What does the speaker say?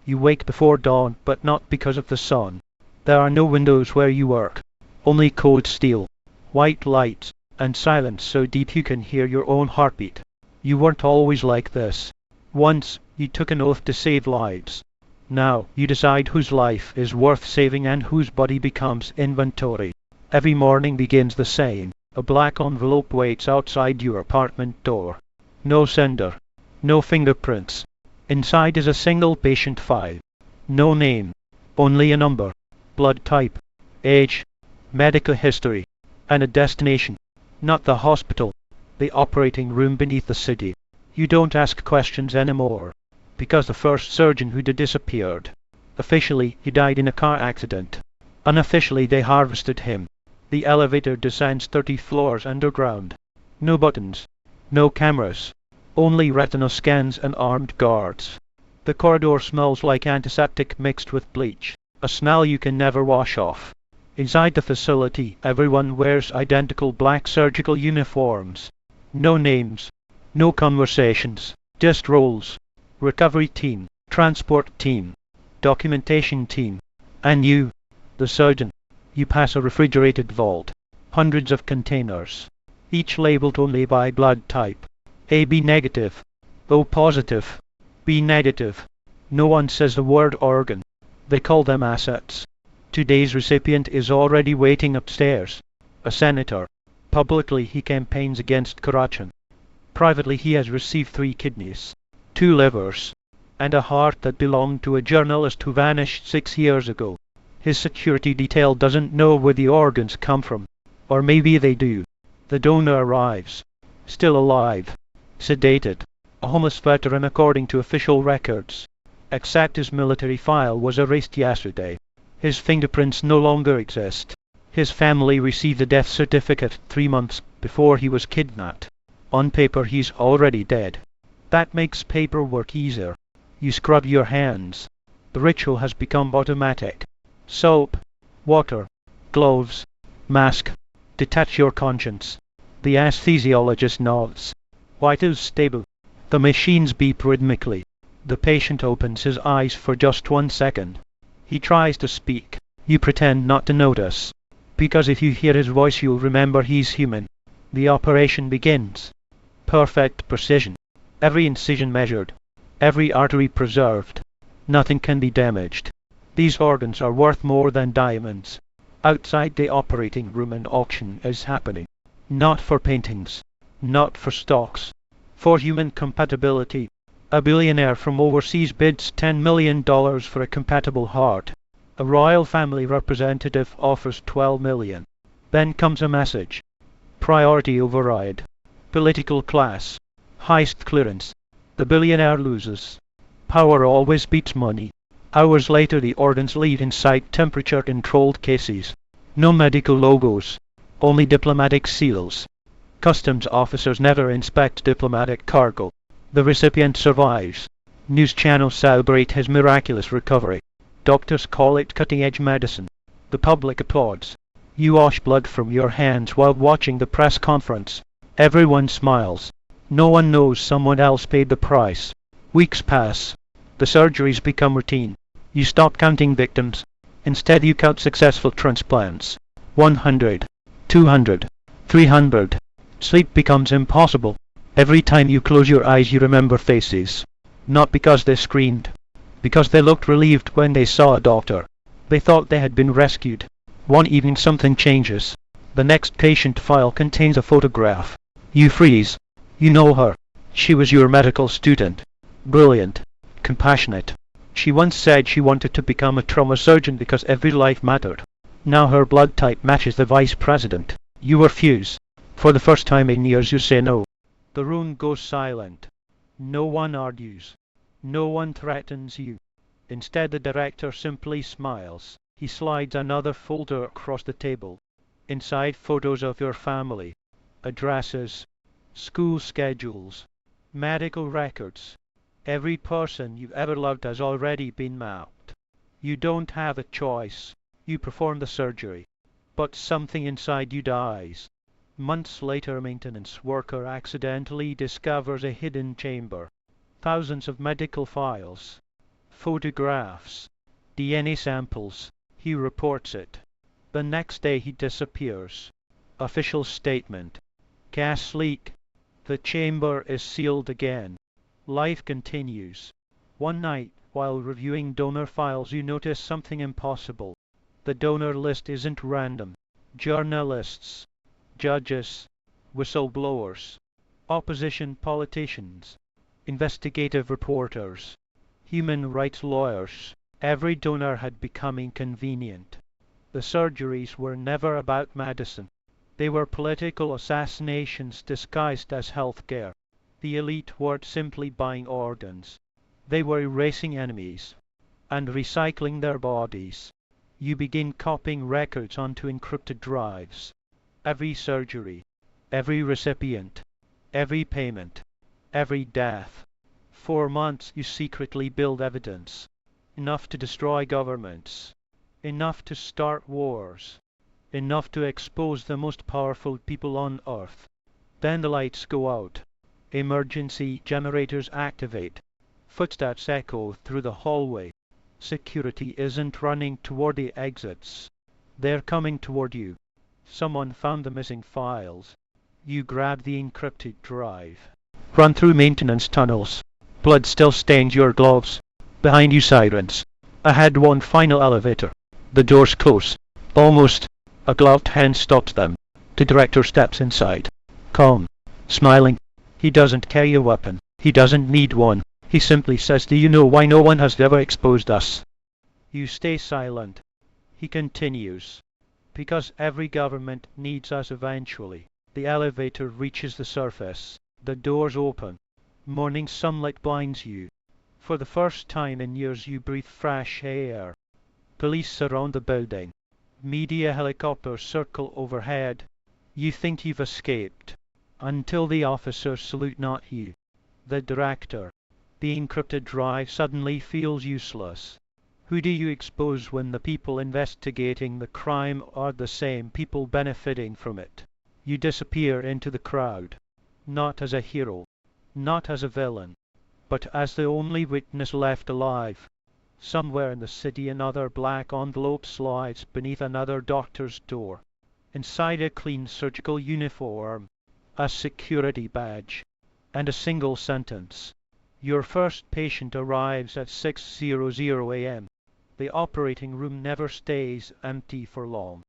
You wake before dawn, but not because of the sun. There are no windows where you work, only cold steel, white lights, and silence so deep you can hear your own heartbeat. You weren't always like this. Once, you took an oath to save lives. Now, you decide whose life is worth saving and whose body becomes inventory. Every morning begins the same. A black envelope waits outside your apartment door. No sender. No fingerprints. Inside is a single patient file. No name. Only a number. Blood type. Age. Medical history. And a destination. Not the hospital. The operating room beneath the city. You don't ask questions anymore. Because the first surgeon who did disappeared. Officially, he died in a car accident. Unofficially, they harvested him. The elevator descends 30 floors underground. No buttons. No cameras. Only retinal scans and armed guards. The corridor smells like antiseptic mixed with bleach, a smell you can never wash off. Inside the facility, everyone wears identical black surgical uniforms. No names. No conversations. Just roles. Recovery team, transport team, documentation team, and you, the surgeon. You pass a refrigerated vault, hundreds of containers, each labeled only by blood type. AB negative, O positive, B negative. No one says the word organ. They call them assets. Today's recipient is already waiting upstairs. A senator. Publicly he campaigns against corruption. Privately he has received 3 kidneys, 2 livers, and a heart that belonged to a journalist who vanished 6 years ago. His security detail doesn't know where the organs come from. Or maybe they do. The donor arrives. Still alive. Sedated. A homeless veteran according to official records. Except his military file was erased yesterday. His fingerprints no longer exist. His family received a death certificate 3 months before he was kidnapped. On paper he's already dead. That makes paperwork easier. You scrub your hands. The ritual has become automatic. Soap, water, gloves, mask. Detach your conscience. The anesthesiologist nods. Vitals stable. The machines beep rhythmically. The patient opens his eyes for just 1 second. He tries to speak. You pretend not to notice. Because if you hear his voice you'll remember he's human. The operation begins. Perfect precision. Every incision measured. Every artery preserved. Nothing can be damaged. These organs are worth more than diamonds. Outside the operating room an auction is happening. Not for paintings. Not for stocks. For human compatibility. A billionaire from overseas bids $10 million for a compatible heart. A royal family representative offers $12 million. Then comes a message. Priority override. Political class. Heist clearance. The billionaire loses. Power always beats money. Hours later the organs leave inside temperature-controlled cases. No medical logos. Only diplomatic seals. Customs officers never inspect diplomatic cargo. The recipient survives. News channels celebrate his miraculous recovery. Doctors call it cutting-edge medicine. The public applauds. You wash blood from your hands while watching the press conference. Everyone smiles. No one knows someone else paid the price. Weeks pass. The surgeries become routine. You stop counting victims. Instead you count successful transplants. 100. 200. 300. Sleep becomes impossible. Every time you close your eyes you remember faces. Not because they screamed. Because they looked relieved when they saw a doctor. They thought they had been rescued. One evening something changes. The next patient file contains a photograph. You freeze. You know her. She was your medical student. Brilliant. Compassionate. She once said she wanted to become a trauma surgeon because every life mattered. Now her blood type matches the vice president. You refuse. For the first time in years you say no. The room goes silent. No one argues. No one threatens you. Instead the director simply smiles. He slides another folder across the table. Inside photos of your family. Addresses. School schedules. Medical records. Every person you've ever loved has already been mapped. You don't have a choice. You perform the surgery. But something inside you dies. Months later a maintenance worker accidentally discovers a hidden chamber. Thousands of medical files. Photographs, DNA samples. He reports it. The next day he disappears. Official statement. Gas leak. The chamber is sealed again. Life continues. One night, while reviewing donor files, you notice something impossible. The donor list isn't random. Journalists, judges, whistleblowers, opposition politicians, investigative reporters, human rights lawyers. Every donor had become inconvenient. The surgeries were never about medicine. They were political assassinations disguised as health care. The elite weren't simply buying organs. They were erasing enemies and recycling their bodies. You begin copying records onto encrypted drives. Every surgery, every recipient, every payment, every death. For months you secretly build evidence, enough to destroy governments, enough to start wars, enough to expose the most powerful people on earth. Then the lights go out. Emergency generators activate. Footsteps echo through the hallway. Security isn't running toward the exits. They're coming toward you. Someone found the missing files. You grab the encrypted drive. Run through maintenance tunnels. Blood still stains your gloves. Behind you sirens. Ahead one final elevator. The doors close. Almost. A gloved hand stops them. The director steps inside. Calm. Smiling. He doesn't carry a weapon. He doesn't need one. He simply says, "Do you know why no one has ever exposed us?" You stay silent. He continues. "Because every government needs us eventually." The elevator reaches the surface. The doors open. Morning sunlight blinds you. For the first time in years you breathe fresh air. Police surround the building. Media helicopters circle overhead. You think you've escaped. Until the officers salute not you. The director. The encrypted drive suddenly feels useless. Who do you expose when the people investigating the crime are the same people benefiting from it? You disappear into the crowd. Not as a hero. Not as a villain. But as the only witness left alive. Somewhere in the city another black envelope slides beneath another doctor's door. Inside a clean surgical uniform, a security badge, and a single sentence. Your first patient arrives at 6:00 a.m. The operating room never stays empty for long.